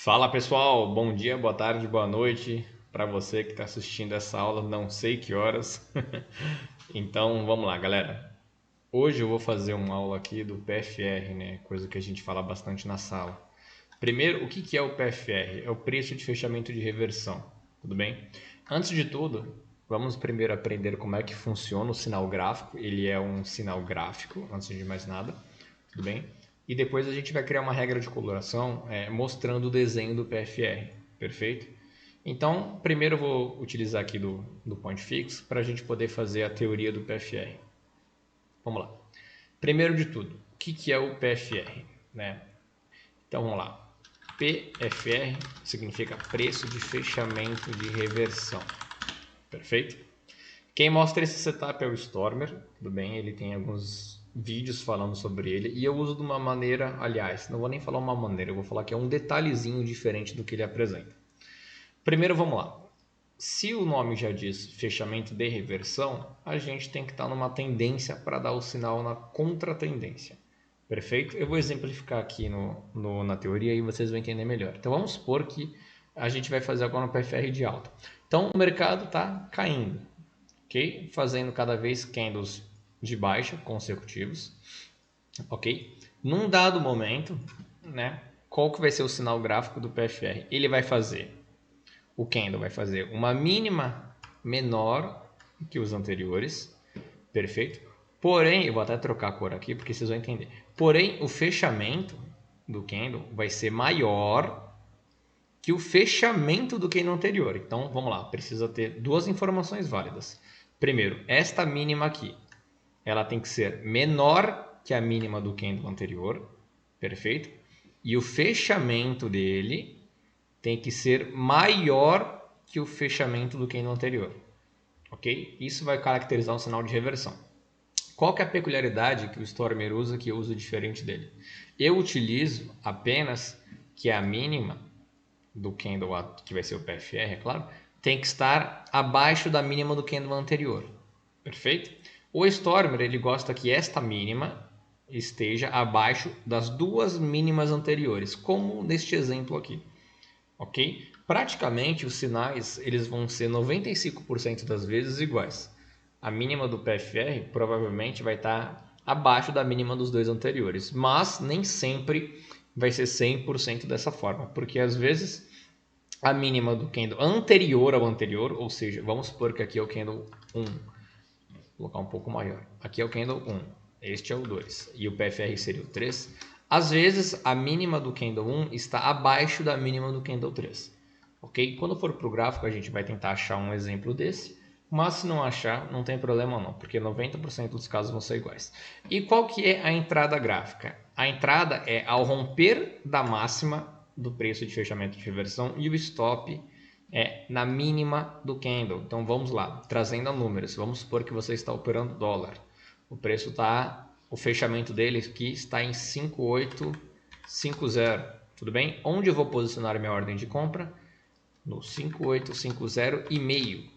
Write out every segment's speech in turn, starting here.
Fala pessoal, bom dia, boa tarde, boa noite para você que está assistindo essa aula, não sei que horas. Então vamos lá, galera. Hoje eu vou fazer uma aula aqui do PFR, né? Coisa que a gente fala bastante na sala. Primeiro, o que é o PFR? É o preço de fechamento de reversão, tudo bem? Antes de tudo, vamos primeiro aprender como é que funciona o sinal gráfico. Ele é um sinal gráfico, antes de mais nada, tudo bem? E depois a gente vai criar uma regra de coloração mostrando o desenho do PFR, perfeito? Então, primeiro eu vou utilizar aqui do point fix para a gente poder fazer a teoria do PFR. Vamos lá. Primeiro de tudo, o que é o PFR? Né? Então vamos lá. PFR significa preço de fechamento de reversão, perfeito? Quem mostra esse setup é o Stormer, tudo bem? Ele tem alguns vídeos falando sobre ele e eu uso de uma maneira, aliás, não vou nem falar uma maneira, eu vou falar que é um detalhezinho diferente do que ele apresenta. Primeiro vamos lá. Se o nome já diz fechamento de reversão, a gente tem que estar numa tendência para dar o sinal na contratendência. Perfeito? Eu vou exemplificar aqui na teoria e vocês vão entender melhor. Então vamos supor que a gente vai fazer agora um PFR de alta. Então o mercado está caindo, ok? Fazendo cada vez candles de baixa consecutivos, ok? Num dado momento, né? Qual que vai ser o sinal gráfico do PFR? Ele vai fazer, o candle vai fazer uma mínima menor que os anteriores, perfeito? Porém, eu vou até trocar a cor aqui porque vocês vão entender. Porém, o fechamento do candle vai ser maior que o fechamento do candle anterior. Então, vamos lá, precisa ter duas informações válidas. Primeiro, esta mínima aqui, ela tem que ser menor que a mínima do candle anterior, perfeito? E o fechamento dele tem que ser maior que o fechamento do candle anterior, ok? Isso vai caracterizar um sinal de reversão. Qual que é a peculiaridade que o Stormer usa que eu uso diferente dele? Eu utilizo apenas que a mínima do candle, que vai ser o PFR, é claro, tem que estar abaixo da mínima do candle anterior, perfeito? O Stormer ele gosta que esta mínima esteja abaixo das duas mínimas anteriores, como neste exemplo aqui, ok? Praticamente os sinais eles vão ser 95% das vezes iguais. A mínima do PFR provavelmente vai estar abaixo da mínima dos dois anteriores, mas nem sempre vai ser 100% dessa forma, porque às vezes a mínima do candle anterior ao anterior, ou seja, vamos supor que aqui é o candle 1, vou colocar um pouco maior, aqui é o candle 1, este é o 2 e o PFR seria o 3, às vezes a mínima do candle 1 está abaixo da mínima do candle 3, ok? Quando for para o gráfico a gente vai tentar achar um exemplo desse, mas se não achar não tem problema não, porque 90% dos casos vão ser iguais. E qual que é a entrada gráfica? A entrada é ao romper da máxima do preço de fechamento de reversão e o stop é na mínima do candle. Então vamos lá, trazendo a números. Vamos supor que você está operando dólar. O preço está, o fechamento dele aqui está em 5850. Tudo bem? Onde eu vou posicionar minha ordem de compra? No 5850 e meio.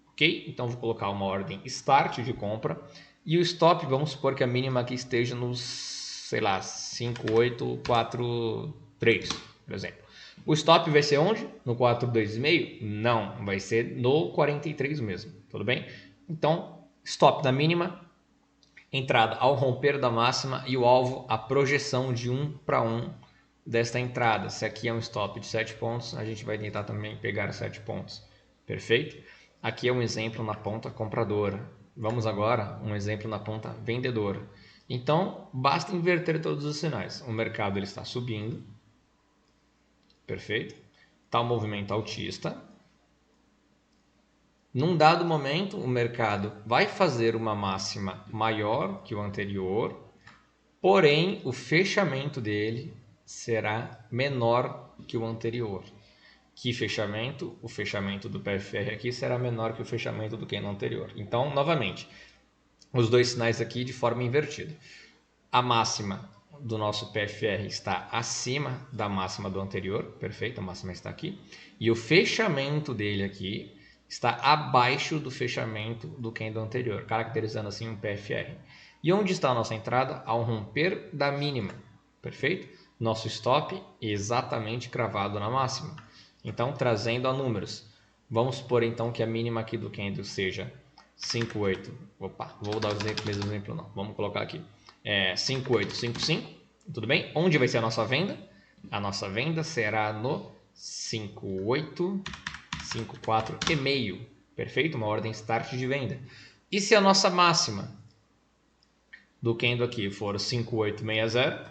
Ok? Então vou colocar uma ordem start de compra e o stop, vamos supor que a mínima aqui esteja nos, sei lá, 5843, por exemplo. O stop vai ser onde? No 42,5? Não, vai ser no 43 mesmo, tudo bem? Então, stop na mínima, entrada ao romper da máxima e o alvo a projeção de 1 para 1 desta entrada. Se aqui é um stop de 7 pontos, a gente vai tentar também pegar 7 pontos, perfeito? Aqui é um exemplo na ponta compradora. Vamos agora um exemplo na ponta vendedora. Então, basta inverter todos os sinais. O mercado ele está subindo, perfeito? Está um movimento altista. Num dado momento, o mercado vai fazer uma máxima maior que o anterior, porém o fechamento dele será menor que o anterior. Que fechamento? O fechamento do PFR aqui será menor que o fechamento do candle anterior. Então, novamente, os dois sinais aqui de forma invertida. A máxima do nosso PFR está acima da máxima do anterior, perfeito? A máxima está aqui. E o fechamento dele aqui está abaixo do fechamento do candle anterior, caracterizando assim um PFR. E onde está a nossa entrada? Ao romper da mínima, perfeito? Nosso stop exatamente cravado na máxima. Então, trazendo a números. Vamos supor então que a mínima aqui do candle seja 58. Opa, vou dar o mesmo exemplo não. Vamos colocar aqui. 5855. Tudo bem? Onde vai ser a nossa venda? A nossa venda será no 5854,5. Perfeito? Uma ordem start de venda. E se a nossa máxima do candle aqui for 5860,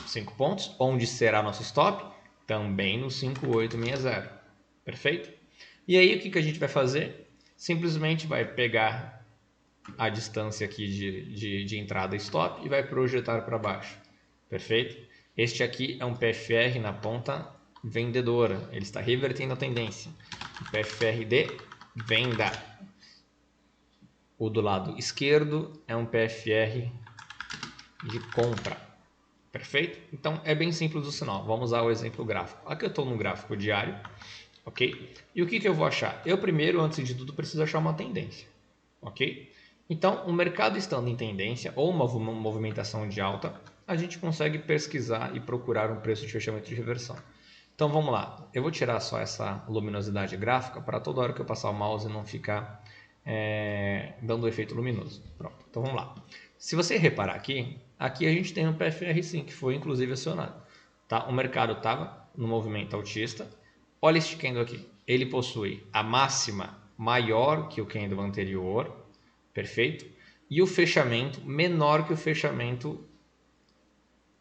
5 pontos, onde será nosso stop? Também no 5860. Perfeito? E aí o que a gente vai fazer? Simplesmente vai pegar a distância aqui de entrada e stop e vai projetar para baixo. Perfeito? Este aqui é um PFR na ponta vendedora. Ele está revertendo a tendência. O PFR de venda. O do lado esquerdo é um PFR de compra. Perfeito? Então é bem simples o sinal. Vamos usar o exemplo gráfico. Aqui eu estou no gráfico diário. Ok? E o que eu vou achar? Eu primeiro, antes de tudo, preciso achar uma tendência. Ok? Então, o mercado estando em tendência ou uma movimentação de alta, a gente consegue pesquisar e procurar um preço de fechamento de reversão. Então, vamos lá. Eu vou tirar só essa luminosidade gráfica para toda hora que eu passar o mouse não ficar dando o efeito luminoso. Pronto. Então, vamos lá. Se você reparar aqui a gente tem um PFR sim, que foi inclusive acionado. Tá? O mercado estava no movimento altista. Olha este candle aqui. Ele possui a máxima maior que o candle anterior. Perfeito? E o fechamento menor que o fechamento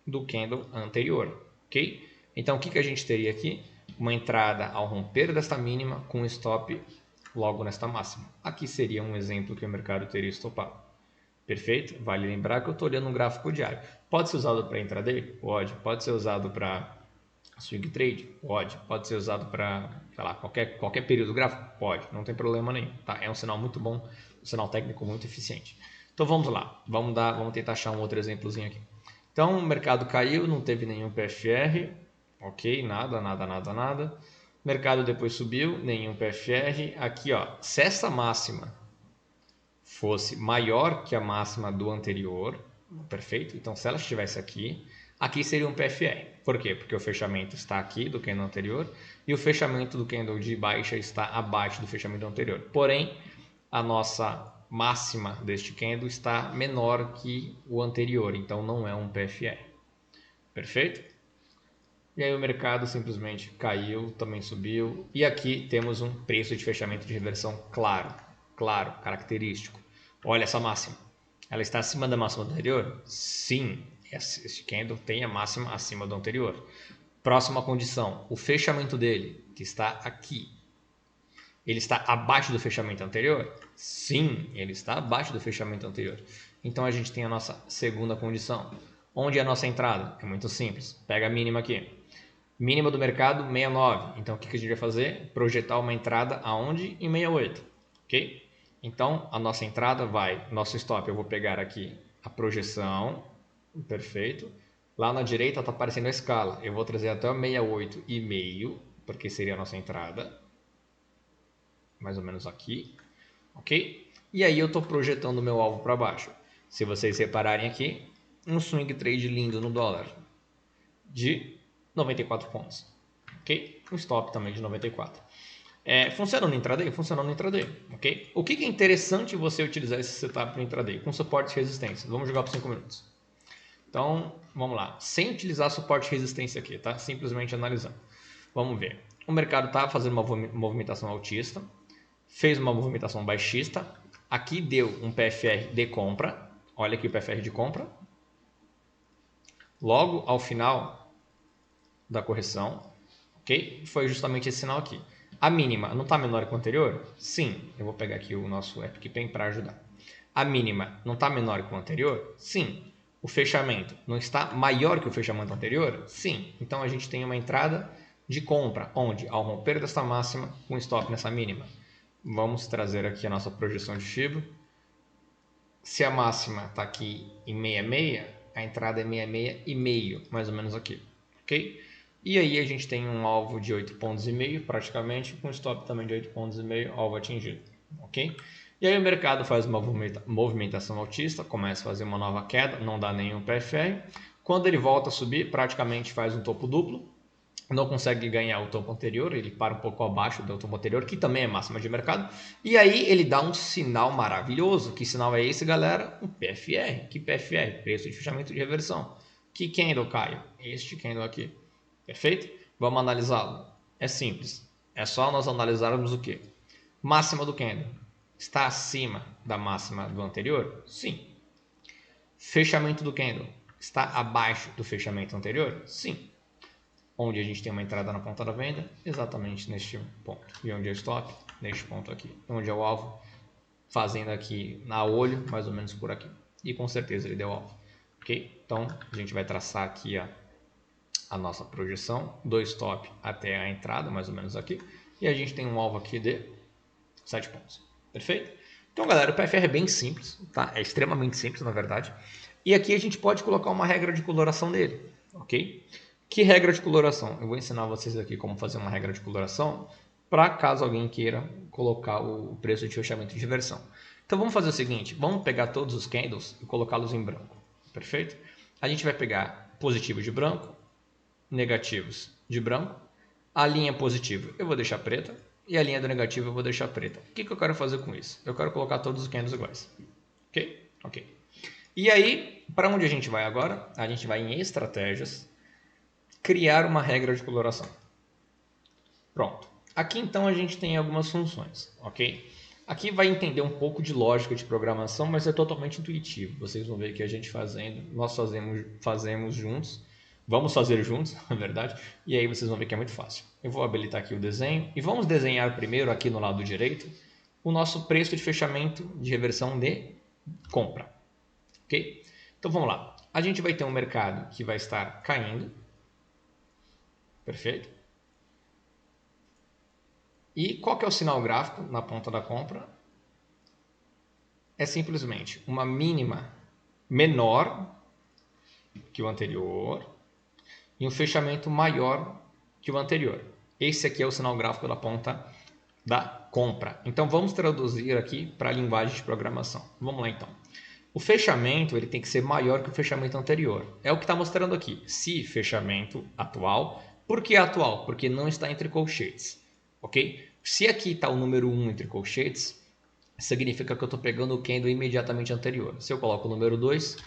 do candle anterior. Ok? Então, o que a gente teria aqui? Uma entrada ao romper desta mínima com stop logo nesta máxima. Aqui seria um exemplo que o mercado teria estopado. Perfeito? Vale lembrar que eu estou olhando um gráfico diário. Pode ser usado para intraday? Pode. Pode ser usado para swing trade? Pode. Pode ser usado para, sei lá, qualquer período gráfico? Pode. Não tem problema nenhum. Tá? É um sinal muito bom, um sinal técnico muito eficiente. Então vamos lá. Vamos tentar achar um outro exemplozinho aqui. Então o mercado caiu, não teve nenhum PFR. Ok, nada. O mercado depois subiu, nenhum PFR. Aqui, ó, se essa máxima fosse maior que a máxima do anterior, perfeito? Então, se ela estivesse aqui seria um PFR. Por quê? Porque o fechamento está aqui do candle anterior e o fechamento do candle de baixa está abaixo do fechamento anterior. Porém, a nossa máxima deste candle está menor que o anterior, então não é um PFR. Perfeito? E aí o mercado simplesmente caiu, também subiu. E aqui temos um preço de fechamento de reversão claro, característico. Olha essa máxima. Ela está acima da máxima do anterior? Sim, esse candle tem a máxima acima do anterior. Próxima condição, o fechamento dele, que está aqui, ele está abaixo do fechamento anterior? Sim, ele está abaixo do fechamento anterior. Então a gente tem a nossa segunda condição. Onde é a nossa entrada? É muito simples. Pega a mínima aqui. Mínima do mercado, 69. Então, o que a gente vai fazer? Projetar uma entrada aonde? Em 68. Ok? Então, a nossa entrada vai... Nosso stop, eu vou pegar aqui a projeção. Perfeito. Lá na direita está aparecendo a escala. Eu vou trazer até o 68,5, porque seria a nossa entrada. Mais ou menos aqui. Ok? E aí eu estou projetando o meu alvo para baixo. Se vocês repararem aqui, um swing trade lindo no dólar. De 94 pontos, ok? Um stop também de 94. Funciona no intraday? Funciona no intraday, ok? O que é interessante você utilizar esse setup no intraday? Com suporte e resistência. Vamos jogar por 5 minutos. Então, vamos lá. Sem utilizar suporte e resistência aqui, tá? Simplesmente analisando. Vamos ver. O mercado está fazendo uma movimentação altista, fez uma movimentação baixista, aqui deu um PFR de compra. Olha aqui o PFR de compra. Logo ao final da correção, ok? Foi justamente esse sinal aqui. A mínima não está menor que o anterior? Sim. Eu vou pegar aqui o nosso Epic Pen para ajudar. A mínima não está menor que o anterior? Sim. O fechamento não está maior que o fechamento anterior? Sim. Então a gente tem uma entrada de compra, onde ao romper desta máxima, um stop nessa mínima. Vamos trazer aqui a nossa projeção de Shiba. Se a máxima está aqui em 66, a entrada é 66,5, mais ou menos aqui, ok? E aí a gente tem um alvo de 8,5 pontos praticamente, com stop também de 8,5 pontos, alvo atingido, ok? E aí o mercado faz uma movimentação altista, começa a fazer uma nova queda, não dá nenhum PFR. Quando ele volta a subir, praticamente faz um topo duplo. Não consegue ganhar o topo anterior, ele para um pouco abaixo do topo anterior, que também é máxima de mercado. E aí ele dá um sinal maravilhoso. Que sinal é esse, galera? Um PFR. Que PFR? Preço de fechamento de reversão. Que candle, Caio? Este candle aqui. Perfeito? Vamos analisá-lo. É simples. É só nós analisarmos o quê? Máxima do candle. Está acima da máxima do anterior? Sim. Fechamento do candle. Está abaixo do fechamento anterior? Sim. Onde a gente tem uma entrada na ponta da venda? Exatamente neste ponto. E onde é o stop? Neste ponto aqui. Onde é o alvo? Fazendo aqui na olho, mais ou menos por aqui. E com certeza ele deu alvo. Ok? Então, a gente vai traçar aqui a nossa projeção do stop até a entrada, mais ou menos aqui. E a gente tem um alvo aqui de 7 pontos. Perfeito? Então, galera, o PFR é bem simples, tá? É extremamente simples, na verdade. E aqui a gente pode colocar uma regra de coloração nele, ok? Que regra de coloração? Eu vou ensinar vocês aqui como fazer uma regra de coloração para caso alguém queira colocar o preço de fechamento de versão. Então vamos fazer o seguinte, vamos pegar todos os candles e colocá-los em branco, perfeito? A gente vai pegar positivos de branco, negativos de branco, a linha positiva eu vou deixar preta e a linha do negativo eu vou deixar preta. O que eu quero fazer com isso? Eu quero colocar todos os candles iguais, ok? Ok. E aí, para onde a gente vai agora? A gente vai em estratégias, criar uma regra de coloração. Pronto. Aqui então a gente tem algumas funções, ok? Aqui vai entender um pouco de lógica de programação, mas é totalmente intuitivo. Vocês vão ver que a gente fazendo, nós fazemos juntos, vamos fazer juntos, na verdade, e aí vocês vão ver que é muito fácil. Eu vou habilitar aqui o desenho e vamos desenhar primeiro aqui no lado direito o nosso preço de fechamento de reversão de compra, ok? Então vamos lá. A gente vai ter um mercado que vai estar caindo, perfeito? E qual que é o sinal gráfico na ponta da compra? É simplesmente uma mínima menor que o anterior e um fechamento maior que o anterior. Esse aqui é o sinal gráfico da ponta da compra. Então vamos traduzir aqui para a linguagem de programação. Vamos lá então. O fechamento ele tem que ser maior que o fechamento anterior. É o que está mostrando aqui. Se fechamento atual. Por que atual? Porque não está entre colchetes. Ok? Se aqui está o número 1 entre colchetes, significa que eu estou pegando o candle imediatamente anterior. Se eu coloco o número 2,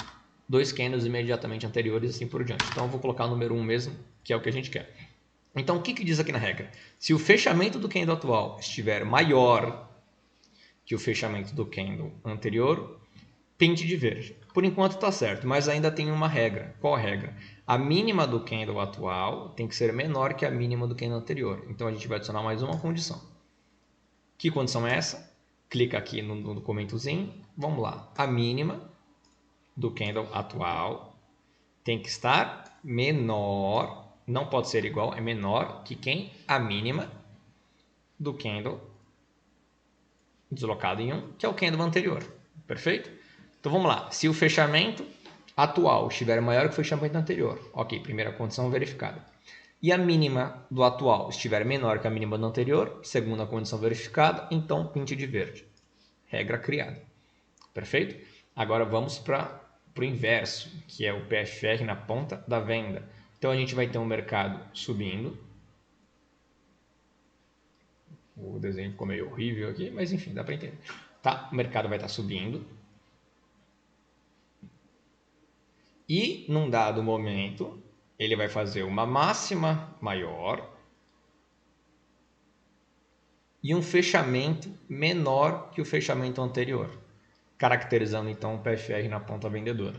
dois candles imediatamente anteriores e assim por diante. Então eu vou colocar o número 1 mesmo, que é o que a gente quer. Então o que diz aqui na regra? Se o fechamento do candle atual estiver maior que o fechamento do candle anterior, pinte de verde. Por enquanto está certo, mas ainda tem uma regra. Qual a regra? A mínima do candle atual tem que ser menor que a mínima do candle anterior. Então a gente vai adicionar mais uma condição. Que condição é essa? Clica aqui no documentozinho. Vamos lá. A mínima do candle atual tem que estar menor. Não pode ser igual, é menor que quem? A mínima do candle deslocado em 1, que é o candle anterior. Perfeito? Então vamos lá. Se o fechamento atual estiver maior que o fechamento anterior, ok, primeira condição verificada. E a mínima do atual estiver menor que a mínima do anterior, segunda condição verificada, então pinte de verde. Regra criada. Perfeito? Agora vamos para o inverso, que é o PFR na ponta da venda. Então a gente vai ter um mercado subindo. O desenho ficou meio horrível aqui, mas enfim, dá para entender. Tá? O mercado vai estar subindo. E num dado momento, ele vai fazer uma máxima maior e um fechamento menor que o fechamento anterior, caracterizando então o PFR na ponta vendedora.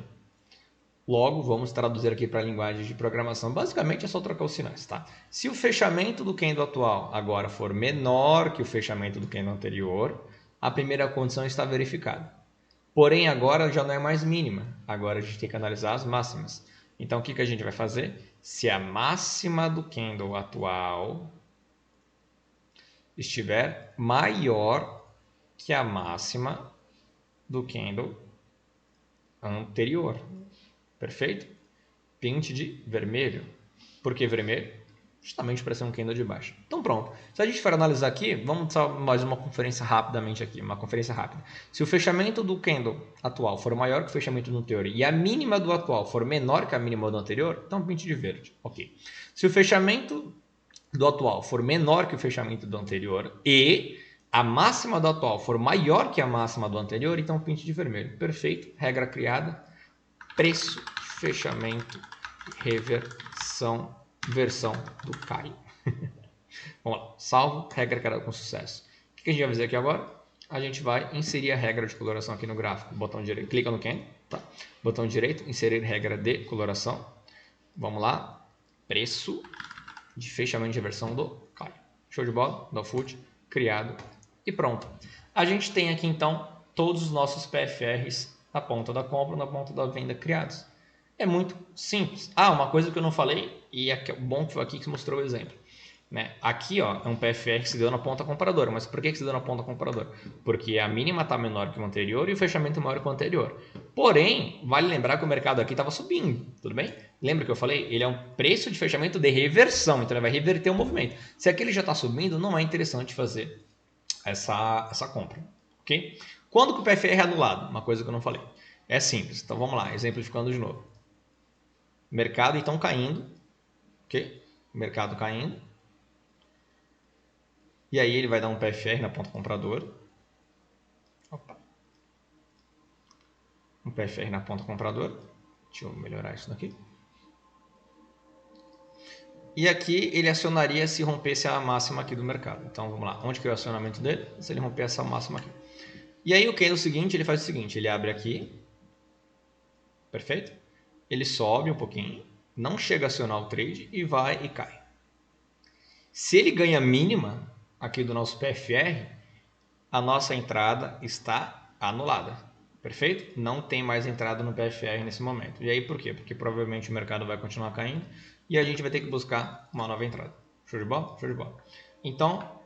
Logo, vamos traduzir aqui para a linguagem de programação. Basicamente é só trocar os sinais, tá? Se o fechamento do candle atual agora for menor que o fechamento do candle anterior, a primeira condição está verificada. Porém, agora já não é mais mínima. Agora a gente tem que analisar as máximas. Então, o que a gente vai fazer? Se a máxima do candle atual estiver maior que a máxima do candle anterior. Perfeito? Pinte de vermelho. Por que vermelho? justamente para ser um candle de baixa. Então pronto. Se a gente for analisar aqui, vamos só mais uma conferência rapidamente aqui, uma conferência rápida. Se o fechamento do candle atual for maior que o fechamento do anterior e a mínima do atual for menor que a mínima do anterior, então pinte de verde. Ok. Se o fechamento do atual for menor que o fechamento do anterior e a máxima do atual for maior que a máxima do anterior, então pinte de vermelho. Perfeito. Regra criada. Preço, fechamento, reversão, versão do Caio. Vamos lá. Salvo, regra criada com sucesso. O que a gente vai fazer aqui agora? A gente vai inserir a regra de coloração aqui no gráfico. Botão direito, clica no candle, tá? Botão direito, inserir regra de coloração. Vamos lá. Preço de fechamento de reversão do Caio. Show de bola, do foot, criado e pronto. A gente tem aqui então todos os nossos PFRs na ponta da compra, na ponta da venda criados. É muito simples. Ah, uma coisa que eu não falei, e é bom que foi aqui que mostrou o exemplo. Né? Aqui ó, é um PFR que se deu na ponta compradora. Mas por que se deu na ponta compradora? Porque a mínima está menor que o anterior e o fechamento é maior que o anterior. Porém, vale lembrar que o mercado aqui estava subindo, tudo bem? Lembra que eu falei? Ele é um preço de fechamento de reversão, então ele vai reverter o movimento. Se aquele já está subindo, não é interessante fazer essa compra, ok? Quando que o PFR é anulado? Uma coisa que eu não falei. É simples, então vamos lá, exemplificando de novo. Mercado então caindo, ok? Mercado caindo. E aí ele vai dar um PFR na ponta compradora. Opa. Um PFR na ponta compradora. Deixa eu melhorar isso daqui. E aqui ele acionaria se rompesse a máxima aqui do mercado. Então vamos lá, onde que é o acionamento dele? Se ele romper essa máxima aqui. E aí o candle seguinte, ele faz o seguinte, ele abre aqui. Perfeito? Ele sobe um pouquinho, não chega a acionar o trade e vai e cai. Se ele ganha mínima aqui do nosso PFR, a nossa entrada está anulada. Perfeito? Não tem mais entrada no PFR nesse momento. E aí por quê? Porque provavelmente o mercado vai continuar caindo e a gente vai ter que buscar uma nova entrada. Show de bola? Show de bola. Então,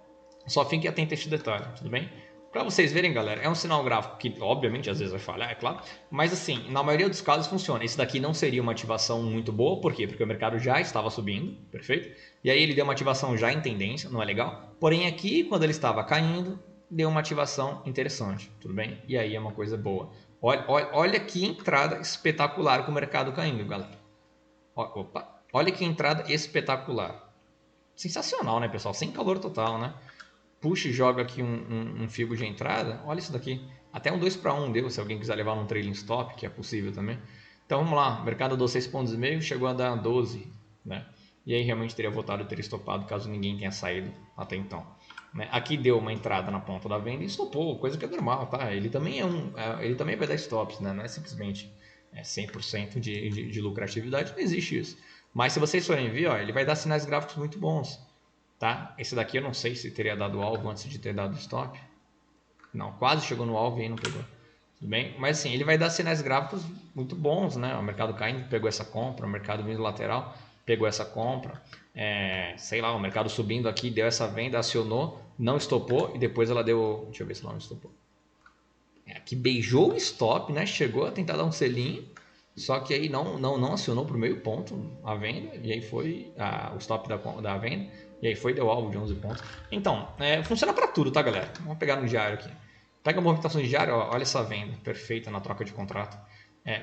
só fique atento a este detalhe, tudo bem? Para vocês verem, galera, é um sinal gráfico que, obviamente, às vezes vai falhar, é claro, mas assim, na maioria dos casos funciona. Esse daqui não seria uma ativação muito boa, por quê? Porque o mercado já estava subindo, perfeito? E aí ele deu uma ativação já em tendência, não é legal? Porém aqui, quando ele estava caindo, deu uma ativação interessante, tudo bem? E aí é uma coisa boa. Olha que entrada espetacular com o mercado caindo, galera. Opa, olha que entrada espetacular. Sensacional, né, pessoal? Sem calor total, né? Puxa e joga aqui um fibo de entrada. Olha isso daqui. Até um 2 para 1 deu, se alguém quiser levar num trailing stop, que é possível também. Então vamos lá, o mercado deu 6,5 pontos, chegou a dar 12, né? E aí realmente teria voltado e teria estopado caso ninguém tenha saído até então. Né? Aqui deu uma entrada na ponta da venda e estopou, coisa que é normal, tá? Ele também ele também vai dar stops, né? Não é simplesmente 100% de lucratividade, não existe isso. Mas se vocês forem ver, ó, ele vai dar sinais gráficos muito bons. Tá? Esse daqui eu não sei se teria dado alvo antes de ter dado stop. Não, quase chegou no alvo e aí não pegou. Tudo bem? Mas assim, ele vai dar sinais gráficos muito bons, né? O mercado caindo, pegou essa compra, o mercado vindo lateral, pegou essa compra. Sei lá, o mercado subindo aqui, deu essa venda, acionou, não estopou e depois ela deu. Deixa eu ver se ela não estopou. Aqui beijou o stop, né? Chegou a tentar dar um selinho, só que aí não acionou para o meio ponto a venda, e aí foi o stop da venda. E aí foi, deu alvo de 11 pontos. Então, funciona para tudo, tá, galera? Vamos pegar no diário aqui. Pega a movimentação de diário, ó, olha essa venda, perfeita na troca de contrato.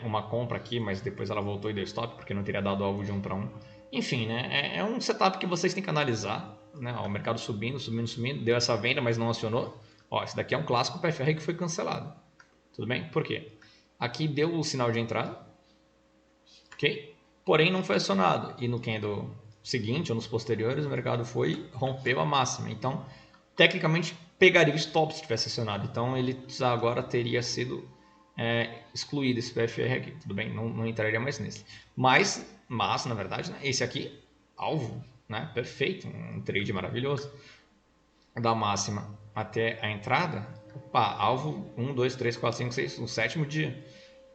Uma compra aqui, mas depois ela voltou e deu stop, porque não teria dado alvo de 1 para 1. Enfim, né? É um setup que vocês têm que analisar. Né? Ó, o mercado subindo, deu essa venda, mas não acionou. Ó, esse daqui é um clássico PFR que foi cancelado. Tudo bem? Por quê? Aqui deu o sinal de entrada, ok? Porém não foi acionado. E no candle seguinte ou nos posteriores, o mercado rompeu a máxima. Então, tecnicamente, pegaria o stop se tivesse acionado. Então, ele agora teria sido excluído esse PFR aqui. Tudo bem? Não entraria mais nesse. Mas na verdade, né, esse aqui, alvo, né, perfeito. Um trade maravilhoso. Da máxima até a entrada, alvo 1, 2, 3, 4, 5, 6, o sétimo dia.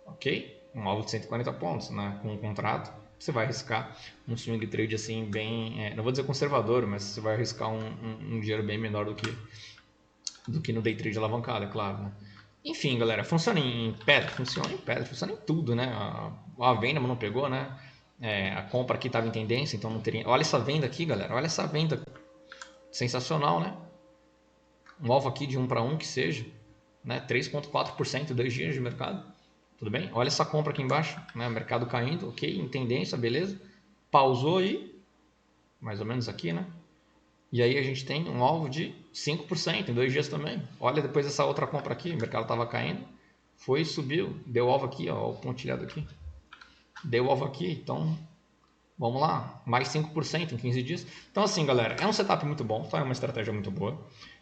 Ok? Um alvo de 140 pontos, né, com um contrato. Você vai arriscar um swing trade assim bem, não vou dizer conservador, mas você vai arriscar um dinheiro bem menor do que no day trade alavancado, é claro, né? Enfim, galera, funciona em pedra, funciona em tudo, né? A venda não pegou, né? a compra aqui estava em tendência, então não teria... Olha essa venda aqui, galera, olha essa venda. Sensacional, né? Um alvo aqui de 1 para 1 que seja, né? 3,4% em 2 dias de mercado. Tudo bem? Olha essa compra aqui embaixo, né? O mercado caindo, ok, em tendência, beleza. Pausou aí, mais ou menos aqui, né? E aí a gente tem um alvo de 5% em 2 dias também. Olha depois essa outra compra aqui, o mercado estava caindo, foi, subiu, deu alvo aqui, ó, o pontilhado aqui. Deu alvo aqui, então vamos lá, mais 5% em 15 dias. Então assim, galera, é um setup muito bom, tá? É uma estratégia muito boa.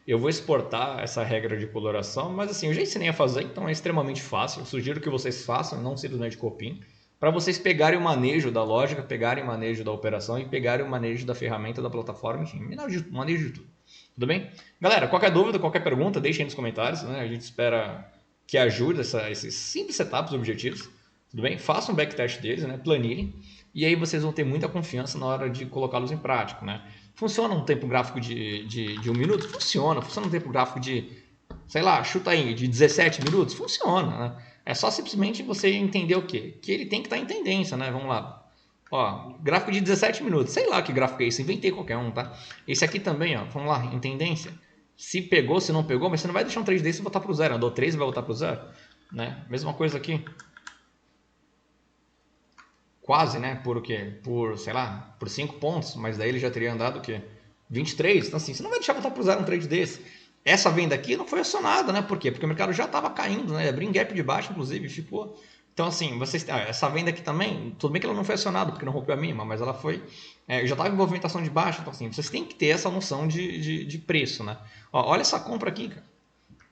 Eu vou exportar essa regra de coloração, mas assim, eu já ensinei a fazer, então é extremamente fácil. Eu sugiro que vocês façam, não simplesmente copiem, para vocês pegarem o manejo da lógica, pegarem o manejo da operação e pegarem o manejo da ferramenta, da plataforma, enfim, manejo de tudo. Tudo bem? Galera, qualquer dúvida, qualquer pergunta, deixem aí nos comentários, né? A gente espera que ajude esses simples setups objetivos. Tudo bem? Façam um backtest deles, né? Planilhem. E aí vocês vão ter muita confiança na hora de colocá-los em prática, né? Funciona um tempo gráfico de 1 minuto? Funciona. Funciona um tempo gráfico de, sei lá, chuta aí, de 17 minutos? Funciona, né? É só simplesmente você entender o quê? Que ele tem que estar em tendência, né? Vamos lá. Ó, gráfico de 17 minutos. Sei lá que gráfico é esse. Inventei qualquer um, tá? Esse aqui também, ó. Vamos lá, em tendência. Se pegou, se não pegou, mas você não vai deixar um trade desse e voltar para o zero. Andou 3 e vai voltar para o zero. Né? Mesma coisa aqui. Quase, né? Por o quê? Por, sei lá, por 5 pontos, mas daí ele já teria andado o quê? 23. Então, assim, você não vai deixar voltar para usar um trade desse. Essa venda aqui não foi acionada, né? Por quê? Porque o mercado já estava caindo, né? Abriu em gap de baixo, inclusive, ficou. Então, assim, vocês, essa venda aqui também, tudo bem que ela não foi acionada, porque não rompeu a mínima, mas ela foi. Já estava em movimentação de baixa, então, assim, vocês têm que ter essa noção de preço, né? Ó, olha essa compra aqui, cara.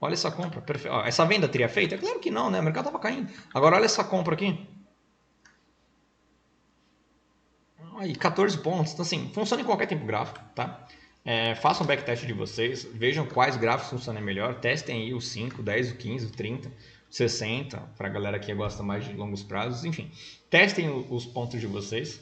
Olha essa compra. Ó, essa venda teria feito? É claro que não, né? O mercado estava caindo. Agora, olha essa compra aqui. Aí, 14 pontos. Então, assim, funciona em qualquer tempo gráfico, tá? Façam um backtest de vocês, vejam quais gráficos funcionam melhor, testem aí o 5, 10, o 15, o 30, o 60, para a galera que gosta mais de longos prazos, enfim. Testem os pontos de vocês,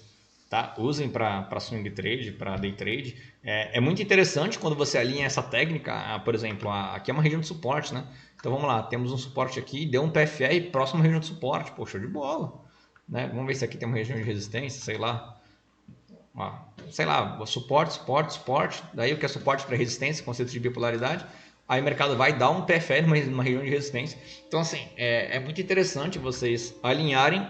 tá? Usem para swing trade, para day trade. É muito interessante quando você alinha essa técnica, por exemplo, aqui é uma região de suporte, né? Então vamos lá, temos um suporte aqui, deu um PFR próximo à região de suporte, pô, show de bola. Né? Vamos ver se aqui tem uma região de resistência, sei lá. Ó, sei lá, suporte, daí o que é suporte para resistência, conceito de bipolaridade, aí o mercado vai dar um PFR numa região de resistência. Então, assim, é muito interessante vocês alinharem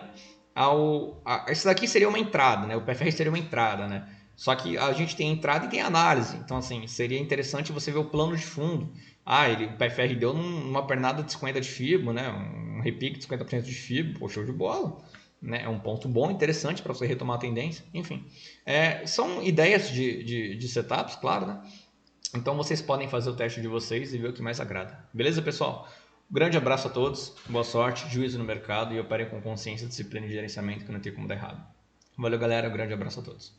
esse daqui seria uma entrada, né? O PFR seria uma entrada, né? Só que a gente tem entrada e tem análise. Então, assim, seria interessante você ver o plano de fundo. O PFR deu numa pernada de 50 de FIBO, né? Um repique de 50% de FIBO, pô, show de bola. Né? É um ponto bom, interessante para você retomar a tendência. Enfim, são ideias de setups, claro, né? Então vocês podem fazer o teste de vocês e ver o que mais agrada. Beleza, pessoal? Grande abraço a todos, boa sorte, juízo no mercado e operem com consciência, disciplina e gerenciamento que não tem como dar errado. Valeu, galera, grande abraço a todos.